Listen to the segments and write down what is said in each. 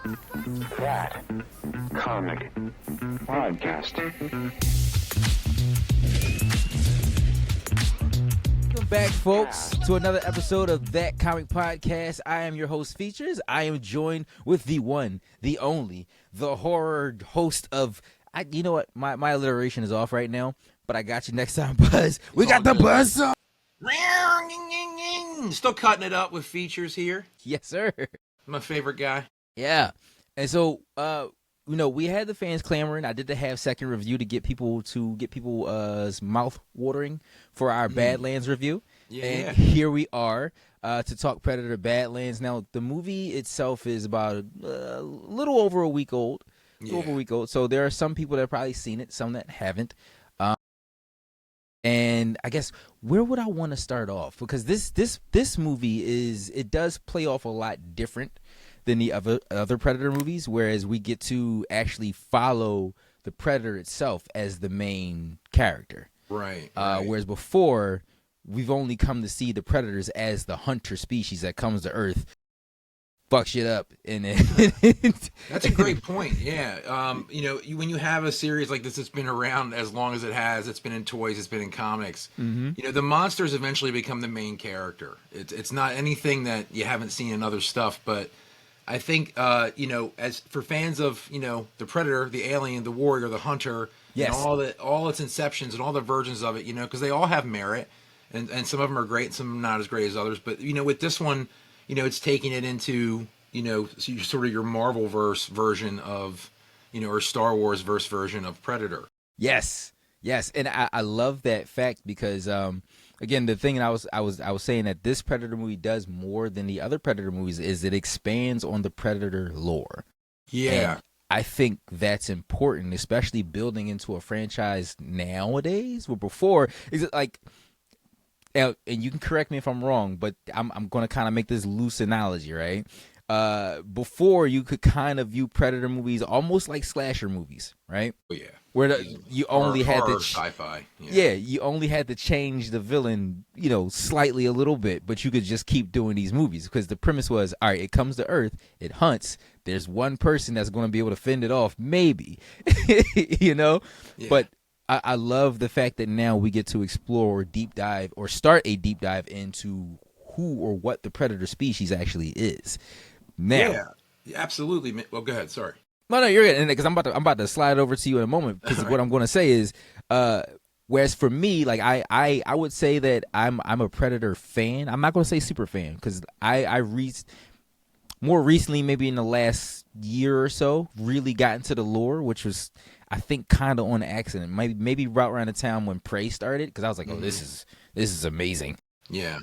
That comic podcast. Welcome back, folks, to another episode of That Comic Podcast. I am your host, Features. I am joined with the one, the only, the horror host of... you know what? My alliteration is off right now, but I got you next time, Buzz. We got the Buzz song. Still cutting it up with Features here. Yes, sir. My favorite guy. Yeah. And so, we had the fans clamoring. I did the half-second review to get people's mouth watering for our Badlands review. Yeah. And here we are to talk Predator Badlands. Now, the movie itself is about a little over a week old. So there are some people that have probably seen it, some that haven't. And I guess where would I want to start off? Because this movie does play off a lot different than the other Predator movies, whereas we get to actually follow the Predator itself as the main character. Right. Whereas before, we've only come to see the Predators as the hunter species that comes to Earth, fuck shit up, and then That's a great point. Yeah. When you have a series like this that's been around as long as it has, it's been in toys, it's been in comics. Mm-hmm. The monsters eventually become the main character. It's not anything that you haven't seen in other stuff, but I think as for fans of the Predator, the Alien, the Warrior, the Hunter, yes, and all its inceptions and all the versions of it, because they all have merit, and some of them are great, and some not as great as others. But with this one, it's taking it into sort of your Marvel verse version of or Star Wars verse version of Predator. Yes, and I love that fact because again, the thing I was saying that this Predator movie does more than the other Predator movies is it expands on the Predator lore. Yeah. And I think that's important, especially building into a franchise nowadays. Where before, is it like, and you can correct me if I'm wrong, but I'm going to kind of make this loose analogy, right? Before, you could kind of view Predator movies almost like slasher movies, right? Oh yeah. Where you only had horror, to sci-fi. Yeah, you only had to change the villain, slightly a little bit, but you could just keep doing these movies because the premise was, all right, it comes to Earth, it hunts. There's one person that's going to be able to fend it off, maybe, Yeah. But I love the fact that now we get to explore start a deep dive into who or what the Predator species actually is. Now, yeah, absolutely. Well, go ahead. Sorry. No, you're good, because I'm about to slide over to you in a moment. Because what I'm going to say is, whereas for me, like I would say that I'm a Predator fan. I'm not going to say super fan because I more recently, maybe in the last year or so, really got into the lore, which was I think kind of on accident. Maybe right around the time when Prey started, because I was like, oh, this is amazing. Yeah.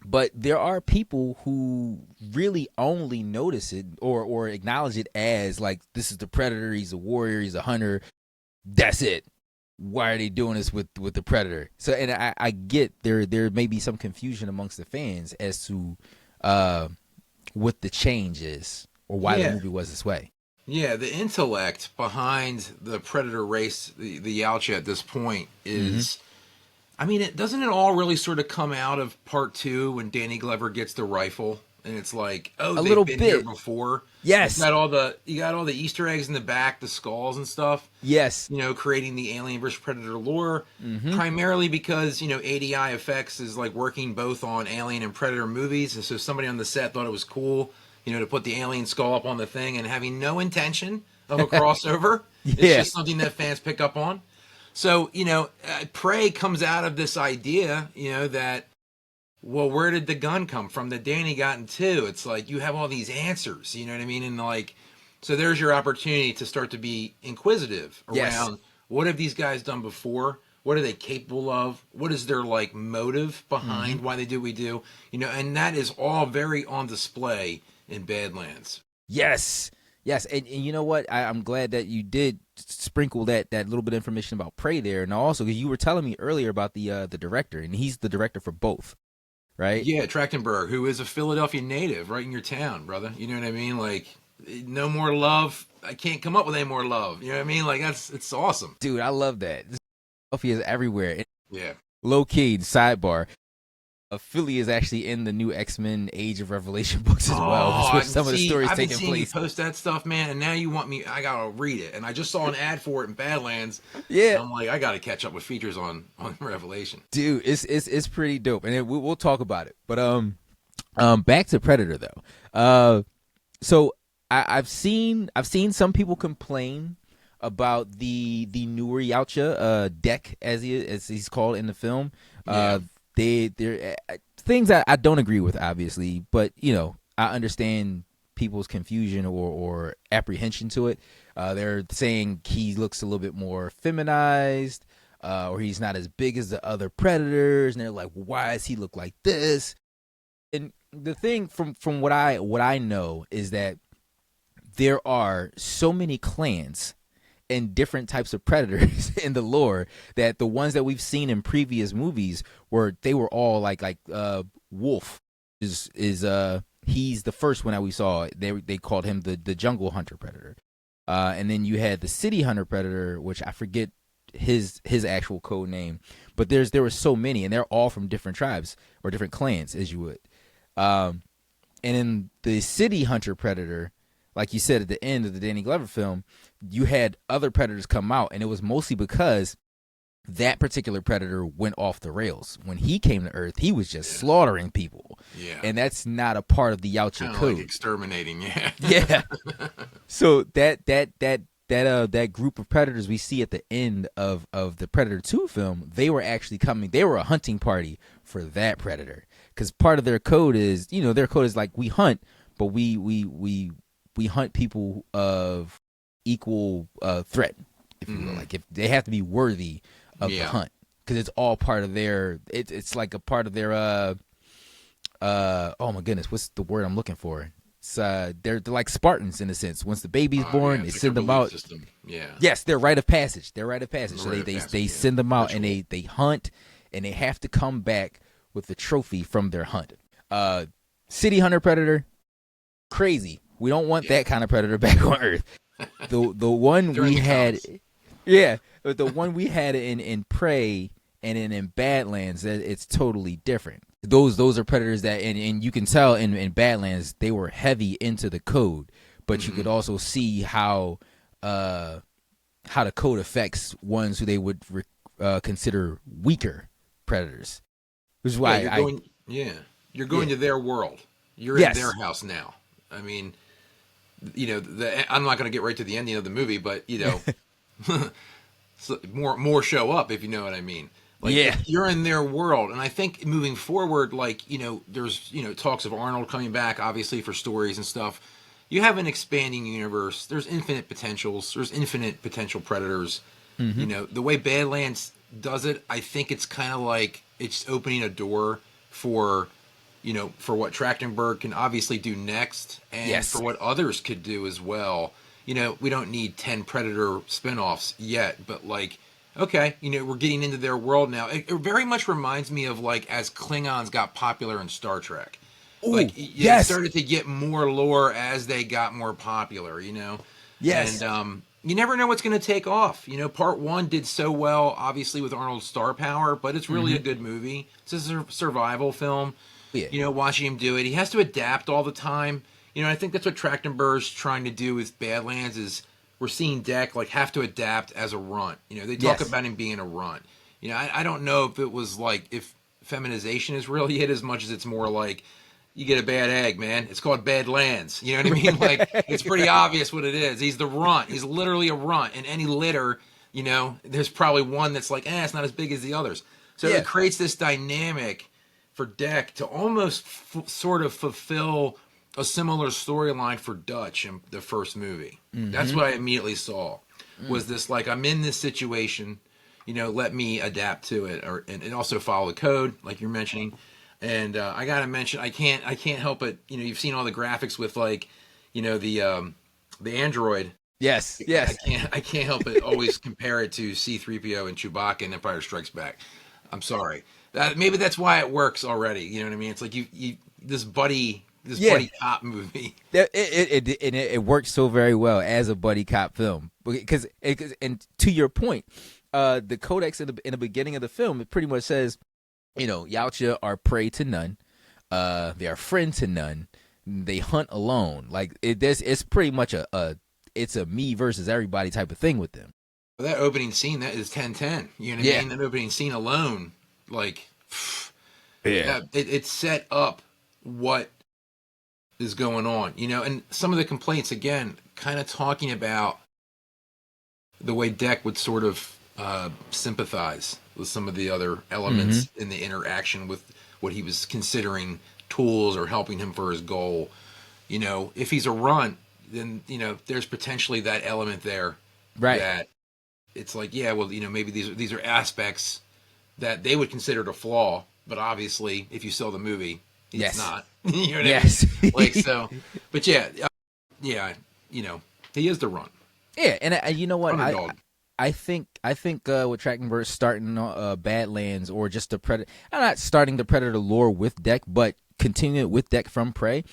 But there are people who really only notice it or acknowledge it as like, this is the Predator, he's a warrior, he's a hunter. That's it. Why are they doing this with the Predator? So, and I get there may be some confusion amongst the fans as to what the change is or why the movie was this way. Yeah, the intellect behind the Predator race, the Yautja at this point is... I mean, doesn't it all really sort of come out of part 2 when Danny Glover gets the rifle, and it's like, oh, they've been here before. Yes, you got all the Easter eggs in the back, the skulls and stuff. Yes, creating the Alien vs Predator lore, primarily because ADI effects is like working both on Alien and Predator movies, and so somebody on the set thought it was cool, to put the alien skull up on the thing, and having no intention of a crossover. It's just something that fans pick up on. So, Prey comes out of this idea, that, well, where did the gun come from that Danny got in 2? It's like, you have all these answers, you know what I mean? And like, so there's your opportunity to start to be inquisitive around what have these guys done before? What are they capable of? What is their like motive behind why they do what we do? And that is all very on display in Badlands. Yes, and you know what? I'm glad that you did sprinkle that little bit of information about Prey there, and also because you were telling me earlier about the director, and he's the director for both, right? Yeah, Trachtenberg, who is a Philadelphia native, right in your town, brother. You know what I mean? Like, no more love. I can't come up with any more love. You know what I mean? Like, it's awesome, dude. I love that. Philadelphia is everywhere. Yeah. Low key sidebar. Philly is actually in the new X-Men Age of Revelation books as well, Oh, which some of the stories I've been taking seeing place. you post that stuff, man, and now you want me. I gotta read it, and I just saw an ad for it in Badlands. Yeah, and I'm like, I gotta catch up with features on Revelation. dude, it's pretty dope, and we'll talk about it. But back to Predator though. So I've seen some people complain about the newer Yautja, Deck as he's called in the film. Yeah. They're things I don't agree with, obviously, but I understand people's confusion or apprehension to it. They're saying he looks a little bit more feminized, or he's not as big as the other Predators, and they're like, well, why does he look like this? And the thing from what I know is that there are so many clans and different types of predators in the lore that the ones that we've seen in previous movies were all like Wolf is he's the first one that we saw. They called him the jungle hunter predator, and then you had the city hunter predator, which I forget his actual code name, but there were so many, and they're all from different tribes or different clans, as you would. And in the city hunter predator, like you said at the end of the Danny Glover film, you had other predators come out, and it was mostly because that particular predator went off the rails. When he came to Earth, he was just slaughtering people. Yeah. And that's not a part of the Yautja Kinda code. like exterminating, yeah. Yeah. So that group of predators we see at the end of the Predator 2 film, they were actually coming. They were a hunting party for that predator, because part of their code is, their code is like, we hunt, but we hunt people of equal threat, if you will. Like, if they have to be worthy of the hunt, because it's all part of their. It's like a part of their. Oh my goodness, what's the word I'm looking for? It's they're like Spartans in a sense. Once the baby's born, they send them out. System. Yeah. Yes, they're rite of passage. So they send them out, and they hunt, and they have to come back with the trophy from their hunt. City hunter predator, crazy. We don't want that kind of predator back on Earth. The one we had, but the one we had in Prey and in Badlands, it's totally different. Those are predators that, and you can tell in Badlands they were heavy into the code, but you could also see how the code affects ones who they would consider weaker predators. Which is why you're going to their world. You're in their house now. I mean, I'm not going to get right to the ending of the movie, but so more show up, if you know what I mean. Like, you're in their world, and I think moving forward, like, there's talks of Arnold coming back, obviously, for stories and stuff. You have an expanding universe. There's infinite potentials. There's infinite potential predators. The way Badlands does it, I think it's kind of like it's opening a door for what Trachtenberg can obviously do next, and for what others could do as well. We don't need 10 Predator spinoffs yet, but like, okay, we're getting into their world now. It very much reminds me of like as Klingons got popular in Star Trek. Ooh, like, it started to get more lore as they got more popular, Yes. And you never know what's going to take off. Part 1 did so well, obviously, with Arnold's star power, but it's really a good movie. It's a survival film. Yeah. Watching him do it. He has to adapt all the time. I think that's what Trachtenberg's trying to do with Badlands is we're seeing Deck like have to adapt as a runt. They talk about him being a runt. I don't know if it was like if feminization is really it as much as it's more like you get a bad egg, man. It's called Badlands. You know what I mean? Like, it's pretty obvious what it is. He's the runt. He's literally a runt. In any litter, there's probably one that's like, it's not as big as the others. So it creates this dynamic for Deck to almost sort of fulfill a similar storyline for Dutch in the first movie. That's what I immediately saw. Was this like, I'm in this situation, let me adapt to it, and also follow the code, like you're mentioning. And I gotta mention, I can't help it. You've seen all the graphics with like, the android. Yes. I can't help it. Always compare it to C-3PO and Chewbacca in Empire Strikes Back. I'm sorry. Maybe that's why it works already. You know what I mean? It's like you this buddy cop movie. It works so very well as a buddy cop film because and to your point, the codex in the beginning of the film, it pretty much says Yautja are prey to none. They are friend to none. They hunt alone. Like it's pretty much it's a me versus everybody type of thing with them. That opening scene, that is 10-10. You know what I mean? That opening scene alone, like, it set up what is going on, and some of the complaints, again, kind of talking about the way Deck would sort of sympathize with some of the other elements in the interaction with what he was considering tools or helping him for his goal. If he's a runt, then, there's potentially that element there. Right. That it's like, maybe these are aspects that they would consider a flaw, but obviously, if you saw the movie, it's not. You know what I mean? Like, so, but he is the runt. Yeah, and you know what? I think with Trachtenberg starting Badlands or just the Predator, I'm not starting the Predator lore with Deck, but continuing it with Deck from Prey.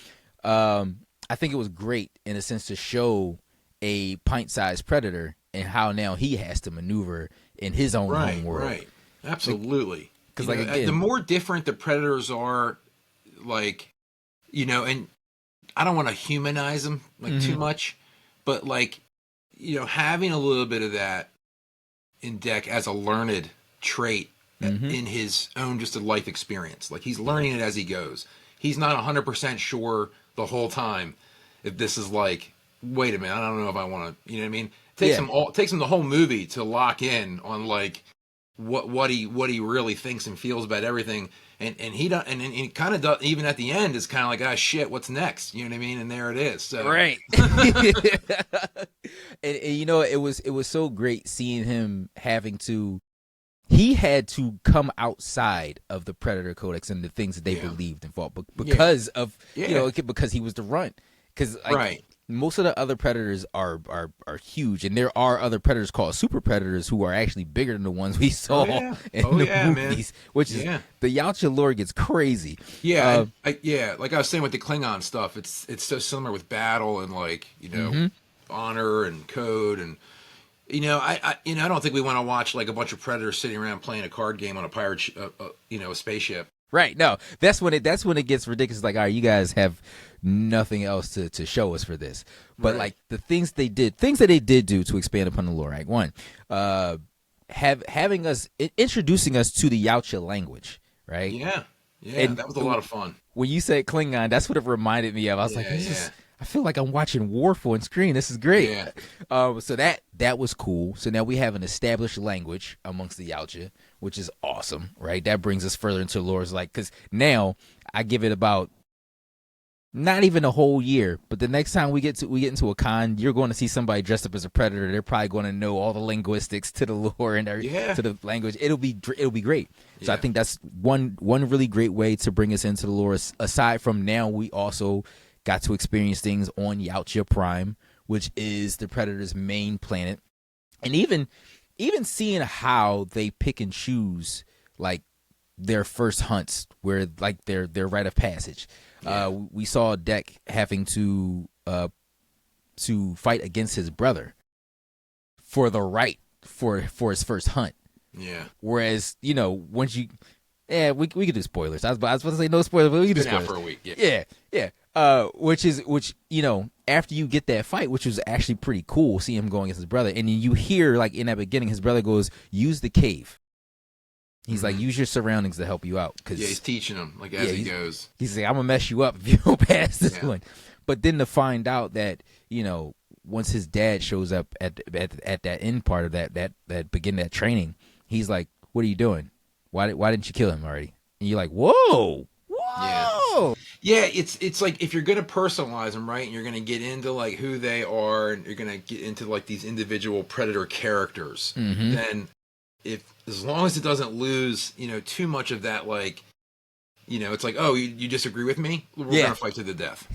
I think it was great in a sense to show a pint-sized Predator and how now he has to maneuver in his own home world. Right, absolutely. Because again, the more different the Predators are, like, and I don't want to humanize them too much, but like, having a little bit of that in Deck as a learned trait in his own just a life experience. Like, he's learning it as he goes. He's not 100% sure the whole time if this is like, wait a minute, I don't know if I want to, you know what I mean? It takes him the whole movie to lock in on like what he really thinks and feels about everything. And he don't, and he kind of does, even at the end is kind of like, ah, shit, what's next? You know what I mean? And there it is. So. Right. and it was so great seeing him he had to come outside of the Predator Codex and the things that they believed and fought, because of because he was the runt. Because most of the other Predators are huge, and there are other Predators called Super Predators who are actually bigger than the ones we saw in the movies. Man. Which is the Yautja lore gets crazy. Yeah, like I was saying with the Klingon stuff, it's so similar with battle and like honor and code and. I don't think we want to watch like a bunch of Predators sitting around playing a card game on a pirate, a spaceship. Right. No, that's when it gets ridiculous. Like, all right, you guys have nothing else to show us for this. But like the things that they did do to expand upon the lore. Right. One, introducing us to the Yautja language. Right. Yeah. Yeah. And that was a lot of fun. When you said Klingon, that's what it reminded me of. I was like, I feel like I'm watching Warful on screen. This is great. Yeah. So that was cool. So now we have an established language amongst the Yautja, which is awesome, right? That brings us further into lore's like, because now I give it about not even a whole year, but the next time we get into a con, you're going to see somebody dressed up as a Predator. They're probably going to know all the linguistics to the lore and to the language. It'll be great. So I think that's one really great way to bring us into the lore. Aside from now, we also got to experience things on Yautja Prime, which is the Predator's main planet, and even seeing how they pick and choose like their first hunts, where like their rite of passage. We saw Deck having to fight against his brother for the right for his first hunt. Yeah. Whereas once you, we could do spoilers. I was about to say no spoilers, but we can do spoilers for a week. Yeah. Which after you get that fight, which was actually pretty cool, see him going against his brother, and you hear like in that beginning, his brother goes, "Use the cave." He's like, "Use your surroundings to help you out." Cause he's teaching him like as he goes. He's like, "I'm gonna mess you up if you don't pass this one." But then to find out that once his dad shows up at that end part of that beginning that training, he's like, "What are you doing? Why didn't you kill him already?" And you're like, "Whoa." Yeah, it's like if you're gonna personalize them, right, and you're gonna get into like who they are, and you're gonna get into like these individual Predator characters, then as long as it doesn't lose, too much of that, like, it's like, oh, you disagree with me? We're gonna fight to the death.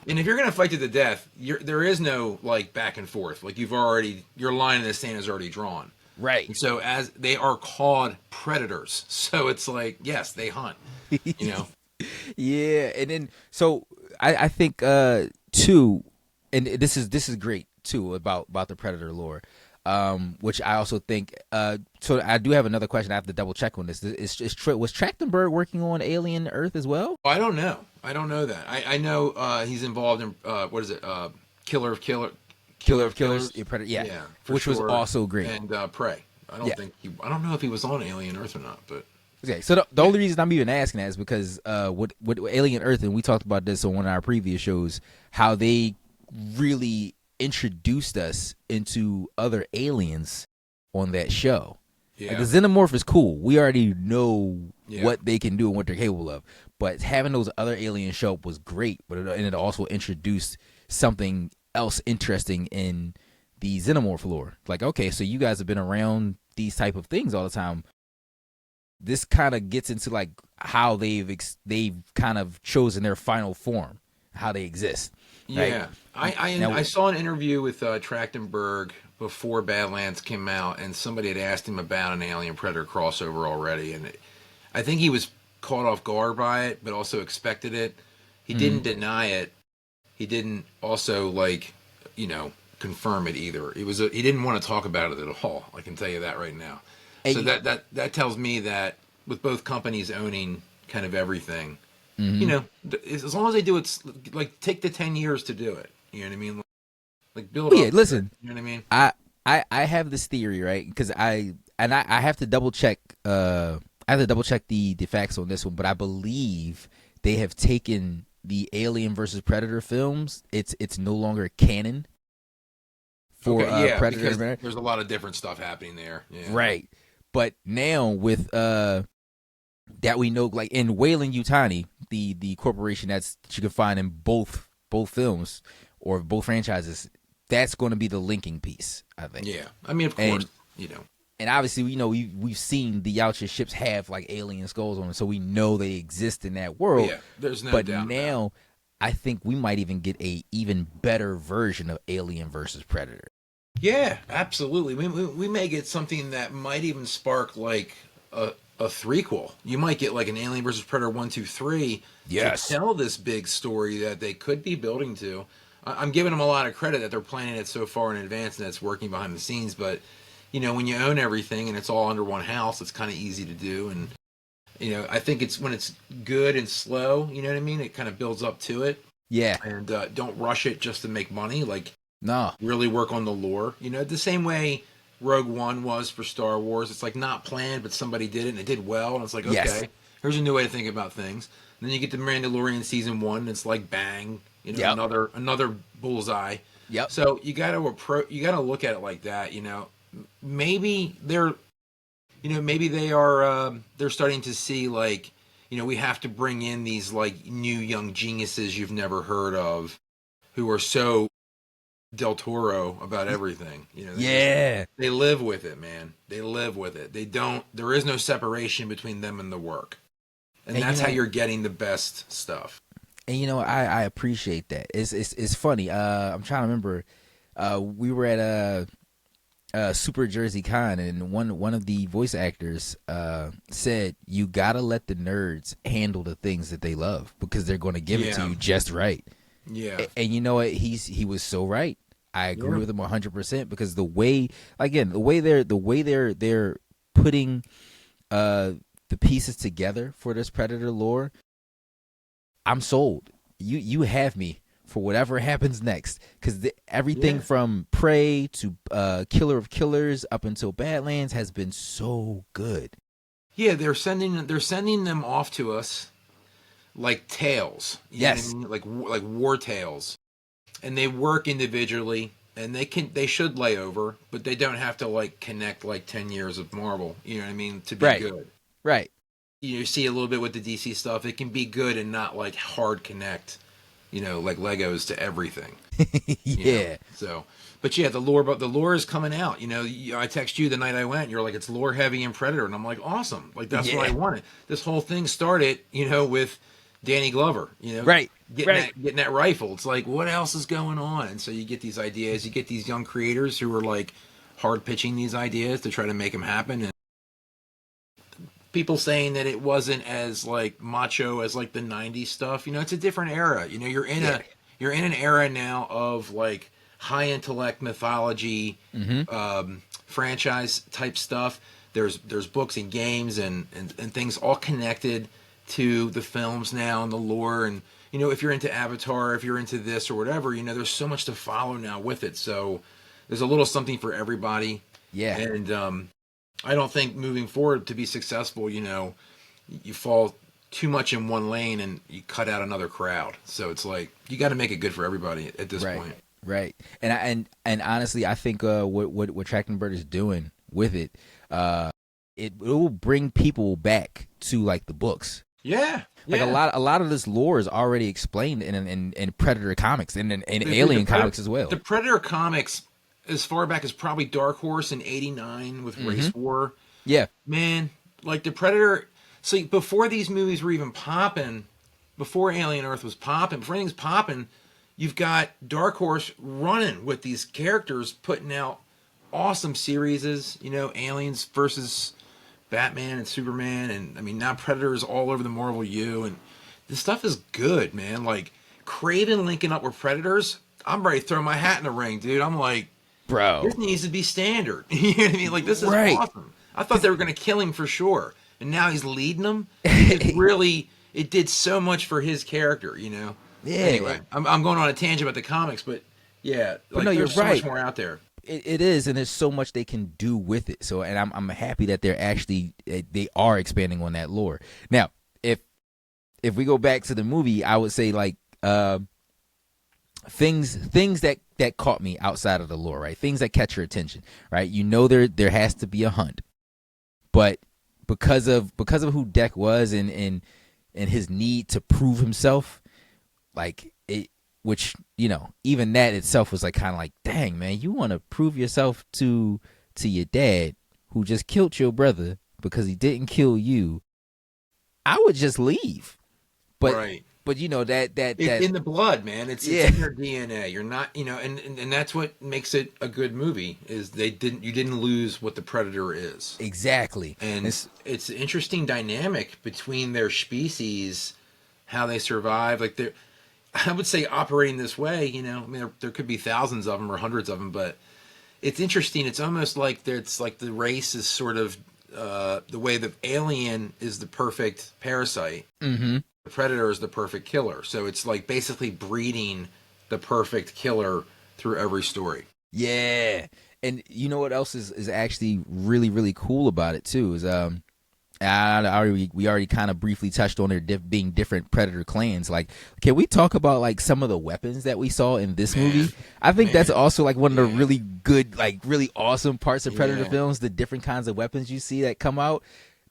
And if you're gonna fight to the death, there is no like back and forth. Like your line in the sand is already drawn. Right. And so as they are called predators, so it's like, yes, they hunt. Yeah, and then so I think too, and this is great too about the Predator lore. which I also think. So I do have another question. I have to double check on this. Was Trachtenberg working on Alien Earth as well? I don't know. I don't know that. I know he's involved in what is it? Killer of Killers. Yeah, for which was sure. also great. And Prey. I don't know if he was on Alien Earth or not, but okay. So the only reason I'm even asking that is because with Alien Earth, and we talked about this on one of our previous shows, how they really introduced us into other aliens on that show. yeah, Like, the xenomorph is cool. We already know what they can do and what they're capable of. But having those other aliens show up was great. But it also introduced something else interesting in the xenomorph lore. Like, okay, so you guys have been around these type of things all the time. This kind of gets into like how they've kind of chosen their final form, how they exist. yeah. Right? I saw an interview with Trachtenberg before Badlands came out, and somebody had asked him about an Alien Predator crossover already, and I think he was caught off guard by it, but also expected it. He didn't deny it. He didn't also confirm it either. He didn't want to talk about it at all. I can tell you that right now. So that tells me that with both companies owning kind of everything, as long as they do it, like take the 10 years to do it. You know what I mean? Like build up. Yeah, listen. You know what I mean? I have this theory, right? Because I have to double check. I have to double check the facts on this one, but I believe they have taken the Alien versus Predator films. It's no longer canon for Predator. Because there's a lot of different stuff happening there. Yeah. Right. But now with that we know, like in Weyland Yutani, the corporation that you can find in both films or both franchises, that's going to be the linking piece, I think. Yeah, I mean, of course, And obviously, we've seen the Yautja ships have like alien skulls on them, so we know they exist in that world. Yeah, there's no but doubt. But now, I think we might even get a even better version of Alien versus Predator. Yeah, absolutely. We may get something that might even spark like a threequel. You might get like an Alien versus Predator 1, 2, 3 to tell this big story that they could be building to. I'm giving them a lot of credit that they're planning it so far in advance and it's working behind the scenes. But when you own everything and it's all under one house, it's kind of easy to do. And I think it's when it's good and slow. You know what I mean? It kind of builds up to it. Yeah. And don't rush it just to make money. Like. No. Really work on the lore. The same way Rogue One was for Star Wars. It's like not planned, but somebody did it and it did well. And it's like, okay, here's a new way to think about things. And then you get the Mandalorian season 1 and it's like bang, another bullseye. Yep. So you gotta look at it like that, Maybe they're they're starting to see like, we have to bring in these like new young geniuses you've never heard of who are so Del Toro about everything. They live with it, man. They live with it. There is no separation between them and the work. And that's how you're getting the best stuff. And I appreciate that. It's funny. I'm trying to remember. We were at a Super Jersey Con, and one of the voice actors said, "You gotta let the nerds handle the things that they love because they're going to give it to you just right." Yeah. And you know what? He was so right. I agree with him 100% because the way they're putting the pieces together for this Predator lore, I'm sold. You have me for whatever happens next because everything from Prey to Killer of Killers up until Badlands has been so good. Yeah, they're sending them off to us like tales. You know what I mean? Like war tales. And they work individually, and they should lay over, but they don't have to like connect like 10 years of Marvel. You know what I mean? To be good. Right. You see a little bit with the DC stuff. It can be good and not like hard connect, like Legos to everything. Yeah. So, but yeah, the lore is coming out. I text you the night I went. You're like, it's lore heavy and Predator, and I'm like, awesome. Like that's what I wanted. This whole thing started, with Danny Glover. Getting that rifle. It's like, what else is going on? And so you get these ideas. You get these young creators who are like hard pitching these ideas to try to make them happen. And people saying that it wasn't as like macho as like the 90s stuff. It's a different era. You're in an era now of like high intellect mythology franchise type stuff. There's books and games and things all connected to the films now and the lore. And if you're into Avatar, if you're into this or whatever, there's so much to follow now with it. So there's a little something for everybody. Yeah. And I don't think moving forward to be successful, you fall too much in one lane and you cut out another crowd. So it's like you got to make it good for everybody at this point. Right. And honestly, I think what Trachtenberg is doing with it, it will bring people back to like the books. Yeah. Like a lot of this lore is already explained in Predator comics and in Alien comics as well. The Predator comics, as far back as probably Dark Horse in '89 with Race War. Yeah. Man, like the Predator. See, before these movies were even popping, before Alien Earth was popping, before anything's popping, you've got Dark Horse running with these characters, putting out awesome series, Aliens versus Batman and Superman, and I mean now Predators all over the Marvel U, and this stuff is good, man. Like Kraven linking up with Predators, I'm ready to throw my hat in the ring, dude. I'm like, bro, this needs to be standard. You know what I mean? Like this is awesome. I thought they were gonna kill him for sure, and now he's leading them. It did so much for his character, Yeah. Anyway, I'm going on a tangent about the comics, but yeah, like, no, there's so much more out there. It is, and there's so much they can do with it. So, and I'm happy that they are expanding on that lore. Now, if we go back to the movie, I would say like things that caught me outside of the lore, right? Things that catch your attention, right? There has to be a hunt, but because of who Deck was and his need to prove himself, like it. Which, even that itself was like kind of like, dang, man, you want to prove yourself to your dad who just killed your brother because he didn't kill you. I would just leave. But right. But that it's in the blood, man. It's in your DNA. You're not, and that's what makes it a good movie is you didn't lose what the Predator is. Exactly. And it's an interesting dynamic between their species, how they survive. Like I would say operating this way, I mean, there could be thousands of them or hundreds of them, but it's interesting. It's almost like the race is sort of the way the alien is the perfect parasite. Mm-hmm. The Predator is the perfect killer. So it's like basically breeding the perfect killer through every story. Yeah. And you know what else is actually really, really cool about it too is we already kind of briefly touched on there being different Predator clans. Like, can we talk about like some of the weapons that we saw in this movie? I think that's also like one of the really good, like really awesome parts of Predator films. The different kinds of weapons you see that come out,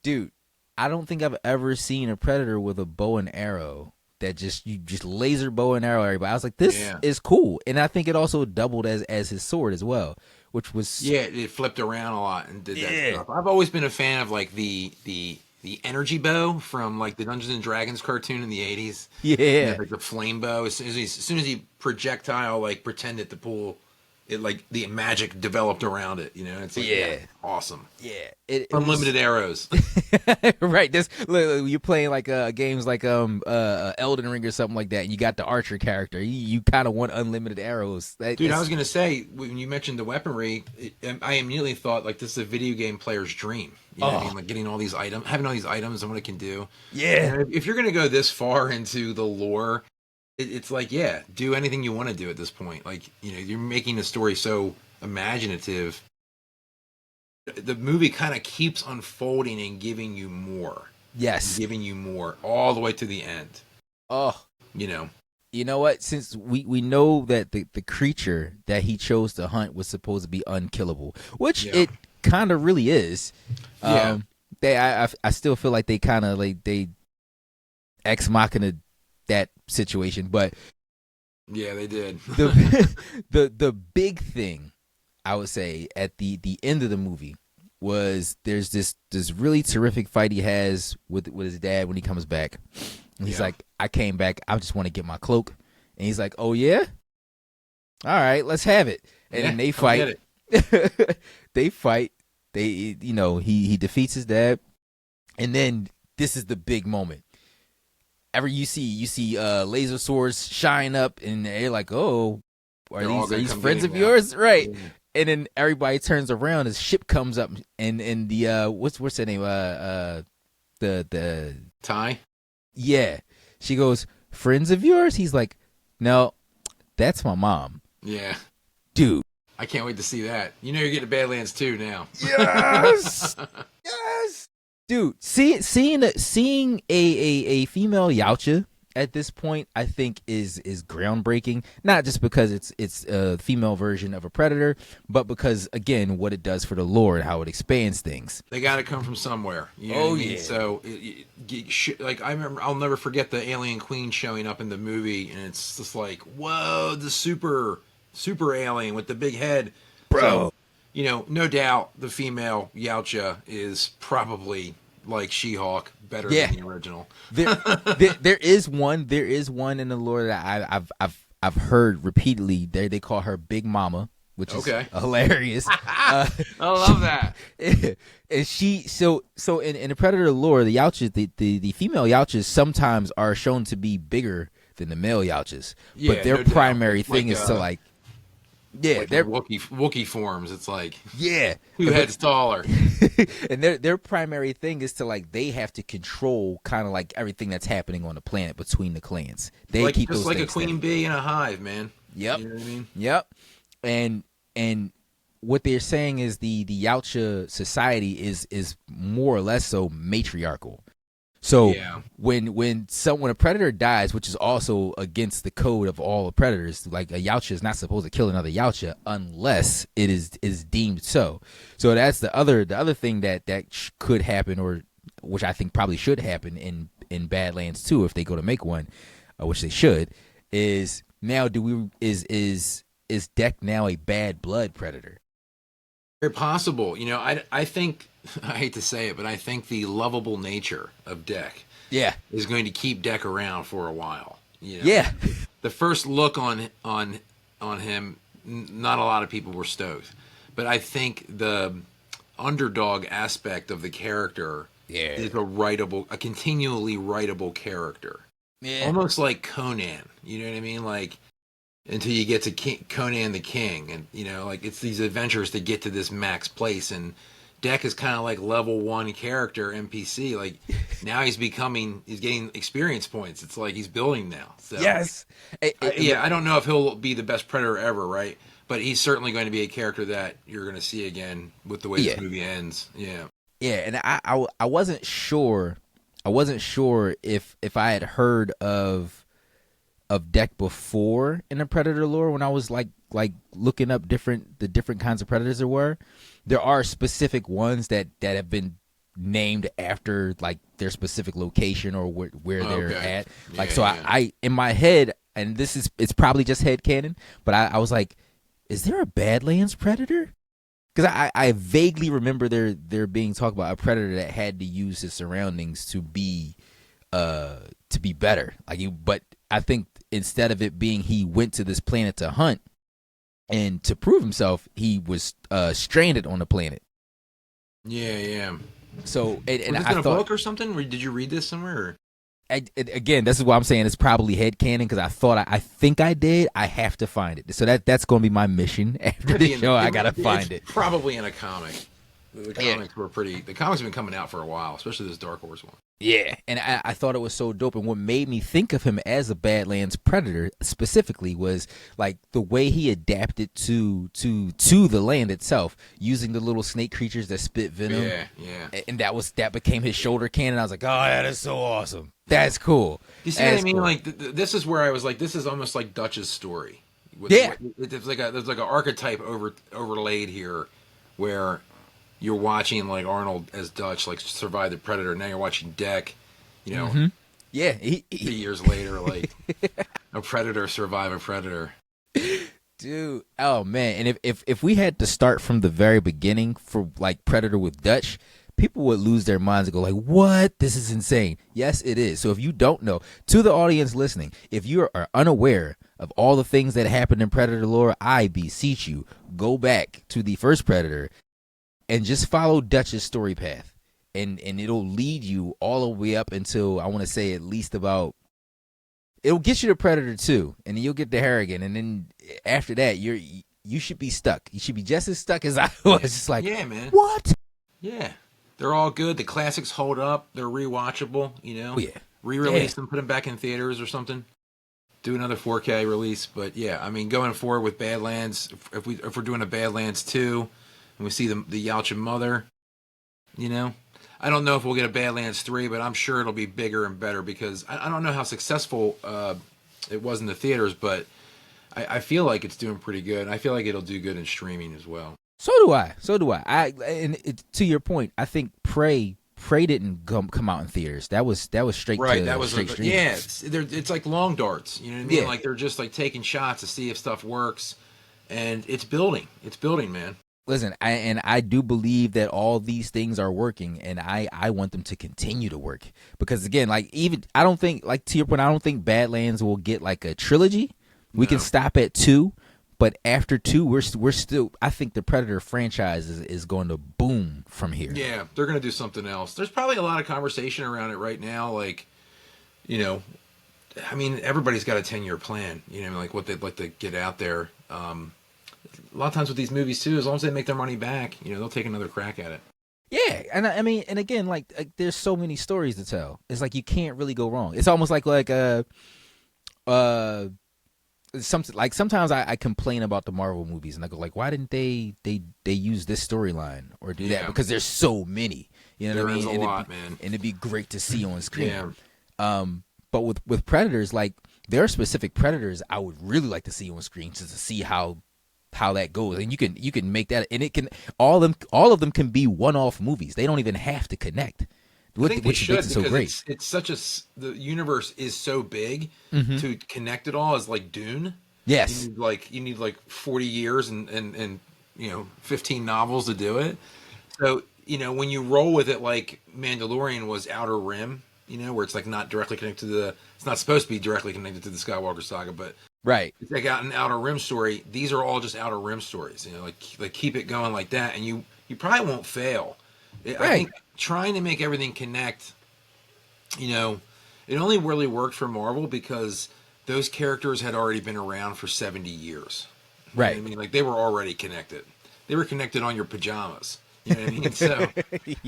dude. I don't think I've ever seen a Predator with a bow and arrow that you just laser bow and arrow everybody. I was like, this is cool, and I think it also doubled as his sword as well. Which was it flipped around a lot and did that stuff. I've always been a fan of like the energy bow from like the Dungeons and Dragons cartoon in the 80s. Yeah, like the flame bow. As soon as he projectile like pretended to pull it, like the magic developed around it. It's like awesome. Yeah, unlimited arrows. Right. This you're playing like games like Elden Ring or something like that, and you got the archer character. You kind of want unlimited arrows. Dude, I was gonna say when you mentioned the weaponry, I immediately thought like this is a video game player's dream. You know what I mean? Like getting all these items, having all these items, and what it can do. Yeah. And if you're gonna go this far into the lore, it's like do anything you want to do at this point. Like you're making the story so imaginative. The movie kind of keeps unfolding and giving you more. Yes. Giving you more all the way to the end. Oh. You know what? Since we know that the creature that he chose to hunt was supposed to be unkillable, which it kind of really is. I still feel like they kind of like they ex machina that situation, but yeah, they did. the big thing I would say at the end of the movie was there's this really terrific fight he has with his dad when he comes back. And he's like, I came back, I just want to get my cloak. And he's like, oh yeah? All right, let's have it. And then they fight. They fight. He defeats his dad. And then this is the big moment. You see laser swords shine up and they're like, oh, are They're all gonna these come friends getting of now. yours? Right. Yeah. And then everybody turns around, his ship comes up, and the what's her name? The Ty? yeah. She goes, friends of yours? He's like, no, that's my mom. Yeah. Dude. I can't wait to see that. You know you're getting Badlands 2 now. Yes. Yes. Dude, seeing a female Yautja at this point, I think is groundbreaking. Not just because it's a female version of a predator, but because again, what it does for the lore and how it expands things. They got to come from somewhere. You know what I mean? Yeah. So, like I remember, I'll never forget the alien queen showing up in the movie, and it's just like, whoa, the super alien with the big head, Bro. So, you know, no doubt the female Yautja is probably like She-Hulk, better than the original. There is one in the lore that I've heard repeatedly. They call her Big Mama, which is hilarious. I love that. And she so in the Predator lore, the Yautjas, the female Yautjas sometimes are shown to be bigger than the male Yautjas, but their primary thing is to like. Yeah, like they're Wookiee forms. It's like yeah, who heads taller, and their primary thing is to like they have to control kind of like everything that's happening on the planet between the clans. They like, keep just those like a things queen steady. bee in a hive, man. Yep, you know what I mean. Yep, and what they're saying is the Yautja society is more or less so matriarchal. So when a predator dies, which is also against the code of all the predators, like a Yautja is not supposed to kill another Yautja unless it is deemed so. So that's the other thing that could happen, or which I think probably should happen in Badlands 2 if they go to make one, which they should. Is now is Deck now a bad blood predator? Very possible. You know, I think I hate to say it, but I think the lovable nature of Deck is going to keep Deck around for a while. You know? Yeah. The first look on him, not a lot of people were stoked, but I think the underdog aspect of the character is a continually writable character. Yeah. Almost like Conan. You know what I mean? Like, until you get to Conan the King, and you know, like it's these adventures to get to this max place, and Deck is kind of like level 1 character NPC. Like now he's getting experience points. It's like he's building now. So, yes, I don't know if he'll be the best predator ever, right? But he's certainly going to be a character that you're going to see again with the way this movie ends. Yeah, and I wasn't sure. I wasn't sure if I had heard of Deck before in the Predator lore when I was like looking up the different kinds of predators there were. There are specific ones that have been named after like their specific location or where they're at. Like I in my head, and it's probably just headcanon, but I was like, is there a Badlands predator? Because I vaguely remember there being talk about a predator that had to use his surroundings to be better. But I think instead of it being he went to this planet to hunt and to prove himself, he was stranded on the planet. Yeah. So and was this in a book or something? Did you read this somewhere? Or? Again, this is what I'm saying. It's probably headcanon because I think I did. I have to find it. So that's going to be my mission after the show. I got to find it. Probably in a comic. The comics were pretty. The comics have been coming out for a while, especially this Dark Horse one. Yeah, and I thought it was so dope. And what made me think of him as a Badlands predator specifically was like the way he adapted to the land itself, using the little snake creatures that spit venom. Yeah. And that became his shoulder cannon. I was like, oh, that is so awesome. That's cool. You see what I mean? Cool. Like this is where I was like, this is almost like Dutch's story. There's like an archetype overlaid here, where you're watching like Arnold as Dutch like survive the Predator. Now you're watching Deck, you know. Mm-hmm. Yeah, 3 years later, like a Predator survive a Predator. Dude, oh man! And if we had to start from the very beginning for like Predator with Dutch, people would lose their minds and go like, "What? This is insane." Yes, it is. So if you don't know, to the audience listening, if you are unaware of all the things that happened in Predator lore, I beseech you, go back to the first Predator and just follow Dutch's story path, and it'll lead you all the way up until I want to say at least about It'll get you to Predator 2, and then you'll get to Harrigan, and then after that, you should be stuck. You should be just as stuck as I was. It's like, yeah, man. What? Yeah, they're all good. The classics hold up. They're rewatchable. You know. Oh, yeah. Re-release them, put them back in theaters or something. Do another 4K release. But yeah, I mean, going forward with Badlands, if we're doing a Badlands 2, and we see the Yalcha mother, you know, I don't know if we'll get a Badlands 3, but I'm sure it'll be bigger and better because I don't know how successful it was in the theaters, but I feel like it's doing pretty good. I feel like it'll do good in streaming as well. So do I. To your point, I think Prey didn't come out in theaters. That was straight right. To that was straight streaming. yeah. It's like long darts. You know what I mean? Yeah. Like they're just like taking shots to see if stuff works, and it's building. It's building, man. Listen, I do believe that all these things are working, and I want them to continue to work because again, like even I don't think like to your point, I don't think Badlands will get like a trilogy. We can stop at 2. But after 2, we're still. I think the Predator franchise is going to boom from here. Yeah, they're going to do something else. There's probably a lot of conversation around it right now. Like, you know, I mean, everybody's got a 10-year plan. You know, like what they'd like to get out there. A lot of times with these movies too, as long as they make their money back, you know, they'll take another crack at it. Yeah, and I mean, and again, like there's so many stories to tell. It's like you can't really go wrong. It's almost like sometimes I complain about the Marvel movies and I go like, why didn't they use this storyline or do that? Because there's so many, you know what I mean? There is a lot, man. And it'd be great to see on screen. Yeah. But with Predators, like there are specific Predators I would really like to see on screen just to see how that goes. And you can make that, and it can all of them can be one-off movies. They don't even have to connect. I think they should so great. It's such the universe is so big to connect it all is like Dune. Yes, you need like 40 years and you know 15 novels to do it. So you know when you roll with it like Mandalorian was Outer Rim, you know where it's like not directly connected to it's not supposed to be directly connected to the Skywalker saga, but right. It's like out an Outer Rim story. These are all just Outer Rim stories. You know, like keep it going like that, and you probably won't fail. Right. I think trying to make everything connect, you know, it only really worked for Marvel because those characters had already been around for 70 years. You Right. know what I mean, like they were already connected. They were connected on your pajamas. You know what I mean? So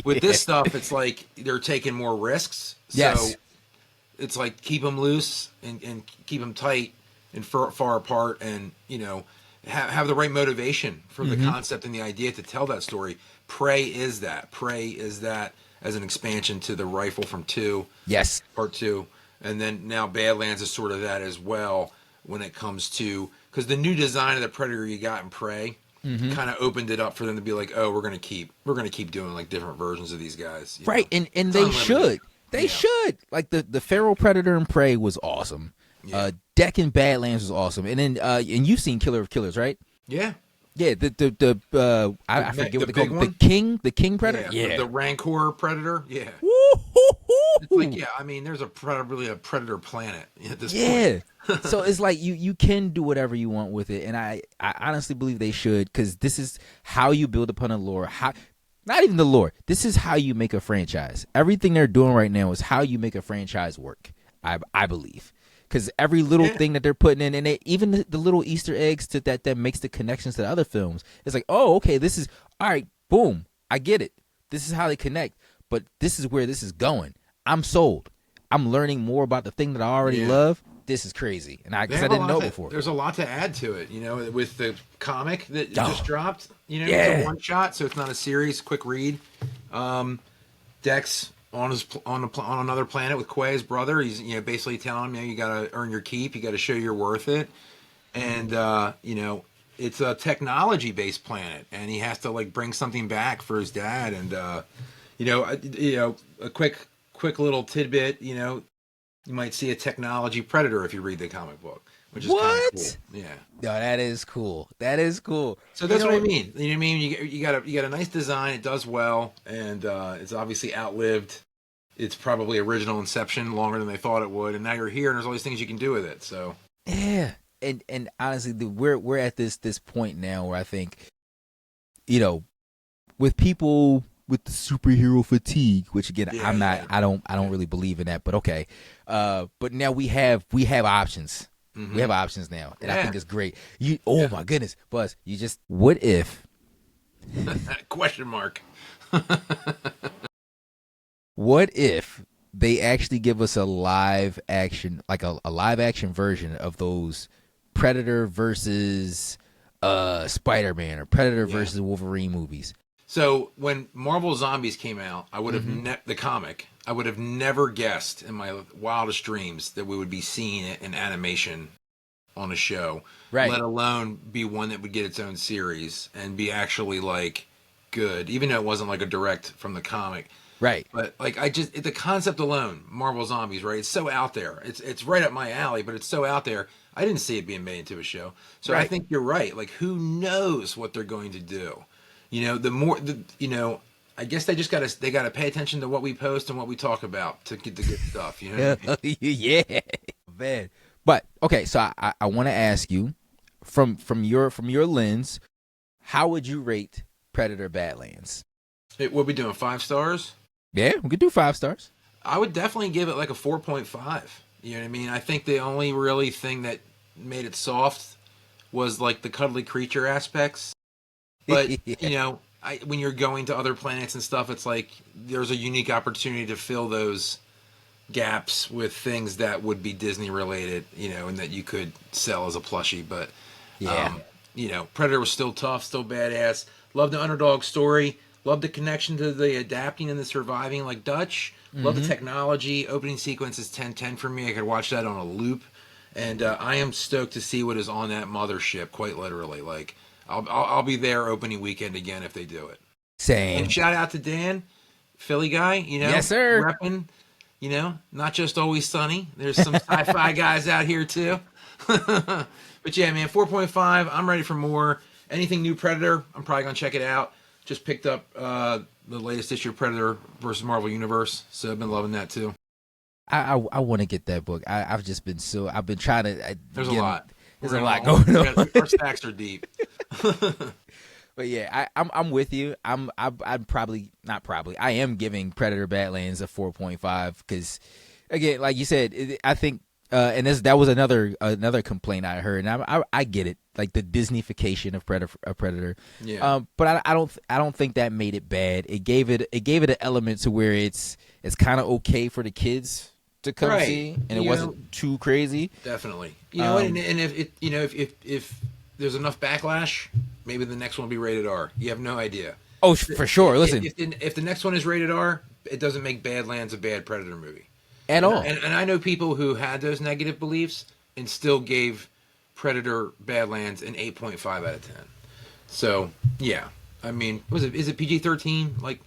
with this stuff, it's like they're taking more risks. Yes. So it's like keep them loose and keep them tight and far apart, and you know have the right motivation for the concept and the idea to tell that story. Prey is that as an expansion to the rifle from 2. Yes. Part 2. And then now Badlands is sort of that as well when it comes to, because the new design of the Predator you got in Prey kind of opened it up for them to be like, oh, we're gonna keep doing like different versions of these guys. Right, know? and they should. They should. Like the Feral Predator in Prey was awesome. Yeah. Deck in Badlands was awesome. And then and you've seen Killer of Killers, right? Yeah. Yeah, I forget what they call it. The King Predator? Yeah. The Rancor Predator? Yeah. Woo-hoo-hoo. It's like, yeah, I mean, there's really a predator planet at this point. So it's like you can do whatever you want with it, and I honestly believe they should, because this is how you build upon a lore. Not even the lore. This is how you make a franchise. Everything they're doing right now is how you make a franchise work, I believe. Because every little thing that they're putting in, and even the little Easter eggs that makes the connections to other films, it's like, oh, okay, this is, all right, boom, I get it. This is how they connect, but this is where this is going. I'm sold. I'm learning more about the thing that I already love. This is crazy, and I didn't know before. There's a lot to add to it, you know, with the comic that just dropped. You know, it's a one shot, so it's not a series. Quick read. Dex on another planet with Quay's brother. He's basically telling him, you got to earn your keep. You got to show you're worth it, and it's a technology based planet, and he has to like bring something back for his dad, and a quick little tidbit, you might see a technology predator if you read the comic book, which is kind of cool. Yeah. No, that is cool. That is cool. So that's what I mean. You know what I mean? You got a nice design. It does well, and it's obviously outlived its probably original inception longer than they thought it would. And now you're here, and there's all these things you can do with it. So yeah, and honestly, we're at this point now where I think, with with the superhero fatigue, which again Yeah, I'm not. yeah. I don't really believe in that. But okay. But now we have options. We have options now, and I Yeah. think it's great. Oh my goodness, Buzz, what if Question mark. what if they actually give us a live action, like a live action version of those Predator versus Spider-Man or Predator versus Wolverine movies? So when Marvel Zombies came out, I would have the comic. I would have never guessed in my wildest dreams that we would be seeing it in animation on a show, Right. let alone be one that would get its own series and be actually like good, even though it wasn't like a direct from the comic. Right. But like the concept alone, Marvel Zombies, right? It's so out there. It's right up my alley, but it's so out there. I didn't see it being made into a show. So I Right. think you're right. Like who knows what they're going to do? You know, I guess they just gotta pay attention to what we post and what we talk about to get the good stuff. You know what I mean? Yeah, man. But okay, so I want to ask you, from your lens, how would you rate Predator Badlands? What we doing? 5 stars? Yeah, we could do 5 stars. I would definitely give it like a 4.5. You know what I mean? I think the only really thing that made it soft was like the cuddly creature aspects. But you know, when you're going to other planets and stuff, it's like there's a unique opportunity to fill those gaps with things that would be Disney related, you know, and that you could sell as a plushie. But Yeah. you know, Predator was still tough, still badass. Love the underdog story. Love the connection to the adapting and the surviving, like Dutch. Love the technology. Opening sequence is 10/10 for me. I could watch that on a loop. And I am stoked to see what is on that mothership, quite literally. Like, I'll be there opening weekend again if they do it. Same. And shout out to Dan, Philly guy, you know. Yes, sir. Repping, you know, not just Always Sunny. There's some sci-fi guys out here, too. But yeah, man, 4.5. I'm ready for more. Anything new Predator, I'm probably going to check it out. Just picked up the latest issue of Predator versus Marvel Universe, so I've been loving that, too. I want to get that book. I've been trying to. There's a lot. There's a lot going on. Our stacks are deep. But yeah, I'm with you. I'm probably not probably. I am giving Predator Badlands a 4.5 because, again, like you said, I think, and that was another complaint I heard, and I get it, like the Disneyfication of Predator. Yeah. But I don't think that made it bad. It gave it an element to where it's kind of okay for the kids to come Right. see, and it You wasn't too crazy. Definitely. You know, and if there's enough backlash, maybe the next one will be rated R. You have no idea. Oh, for sure. Listen, If the next one is rated R, it doesn't make Badlands a bad Predator movie. at all. And I know people who had those negative beliefs and still gave Predator Badlands an 8.5 out of 10. So, yeah. I mean, is it PG-13? Like,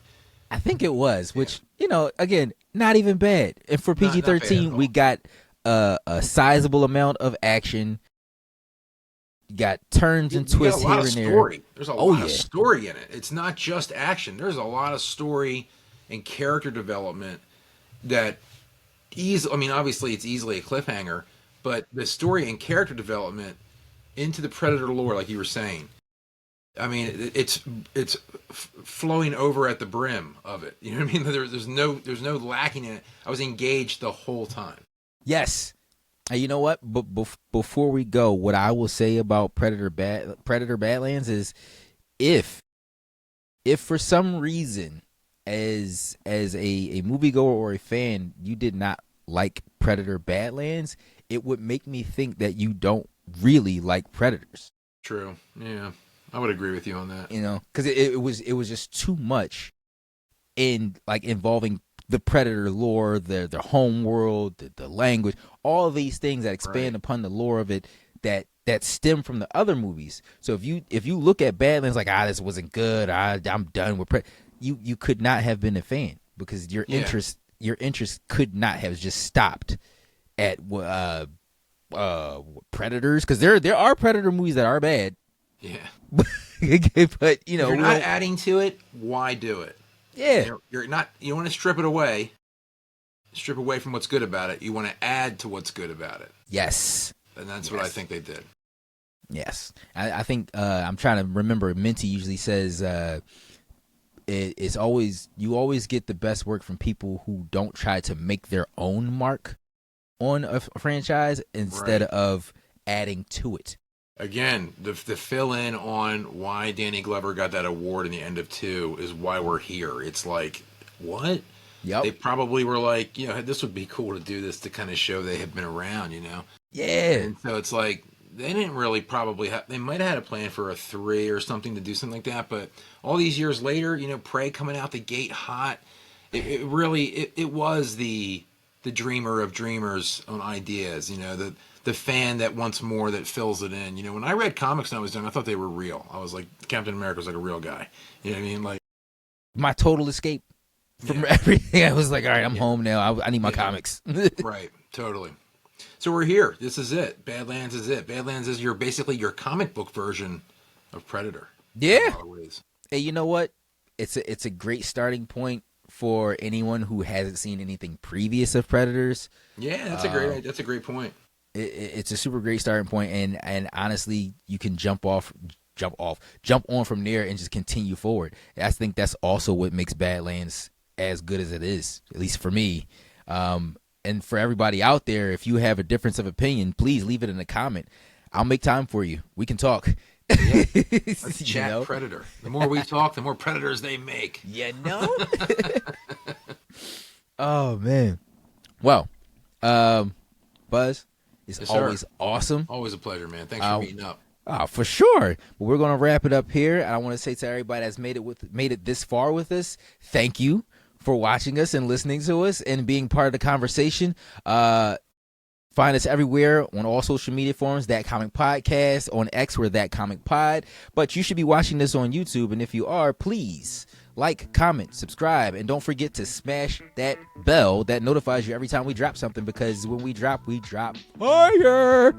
I think it was, which, you know, again, not even bad. And for Not bad at PG-13, all. we got a sizable amount of action. You got turns and you got twists a lot here of and there. story. There's a lot yeah. of story in it. It's not just action. There's a lot of story and character development that obviously it's easily a cliffhanger, but the story and character development into the Predator lore, like you were saying, I mean, it's flowing over at the brim of it. You know what I mean? There's no lacking in it. I was engaged the whole time. Yes. And you know what? But before we go, what I will say about Predator Badlands is if for some reason as a moviegoer or a fan, you did not like Predator Badlands, it would make me think that you don't really like Predators. True. Yeah. I would agree with you on that. You know, because it was just too much in like involving the Predator lore, their home world, the language, all of these things that expand Right. upon the lore of it that stem from the other movies. So if you look at Badlands like this wasn't good, I'm done with you could not have been a fan because your interest could not have just stopped at Predators, because there are Predator movies that are bad. Yeah. But you know, If you're not adding to it, why do it? yeah, You're not. You want to strip it away. Strip away from what's good about it. You want to add to what's good about it, yes. and that's what I think they did. Yes, I think I'm trying to remember. Minty usually says it's always, you always get the best work from people who don't try to make their own mark on a franchise instead of adding to it. Again, the fill in on why Danny Glover got that award in the end of 2 is why we're here. It's like, what? Yep. They probably were like, you know, this would be cool to do this to kind of show they have been around, you know? Yeah. And so it's like, they didn't really probably have, they might have had a plan for a 3 or something to do something like that, but all these years later, you know, Prey coming out the gate hot, it really was the dreamer of dreamers on ideas, you know, the fan that wants more, that fills it in. You know, when I read comics when I was young, I thought they were real. I was like, Captain America was like a real guy. You know what I mean? Like, my total escape from everything. I was like, all right, I'm home now. I need my comics. Right, totally. So we're here. This is it. Badlands is it. Badlands is basically your comic book version of Predator. Yeah. Hey, you know what? It's a great starting point for anyone who hasn't seen anything previous of Predators. Yeah, that's a great point. It's a super great starting point, and honestly, you can jump on from there and just continue forward. I think that's also what makes Badlands as good as it is, at least for me. And for everybody out there, if you have a difference of opinion, please leave it in a comment. I'll make time for you. We can talk. Yeah. Let's chat Predator. The more we talk, the more Predators they make. You know? Oh, man. Well, Buzz, it's always awesome. Always a pleasure, man. Thanks for meeting up. For sure. But we're gonna wrap it up here. I want to say to everybody that's made it this far with us, thank you for watching us and listening to us and being part of the conversation. Find us everywhere on all social media forums, That Comic Podcast. On X, we're That Comic Pod. But you should be watching this on YouTube, and if you are, please like, comment, subscribe, and don't forget to smash that bell that notifies you every time we drop something, because when we drop fire.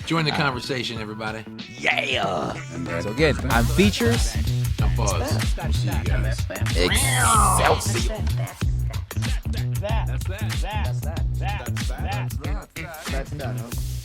Join the conversation, everybody. Yeah. So again, I'm Features. I'm Buzz. We'll see you guys. Excelsior. That's that.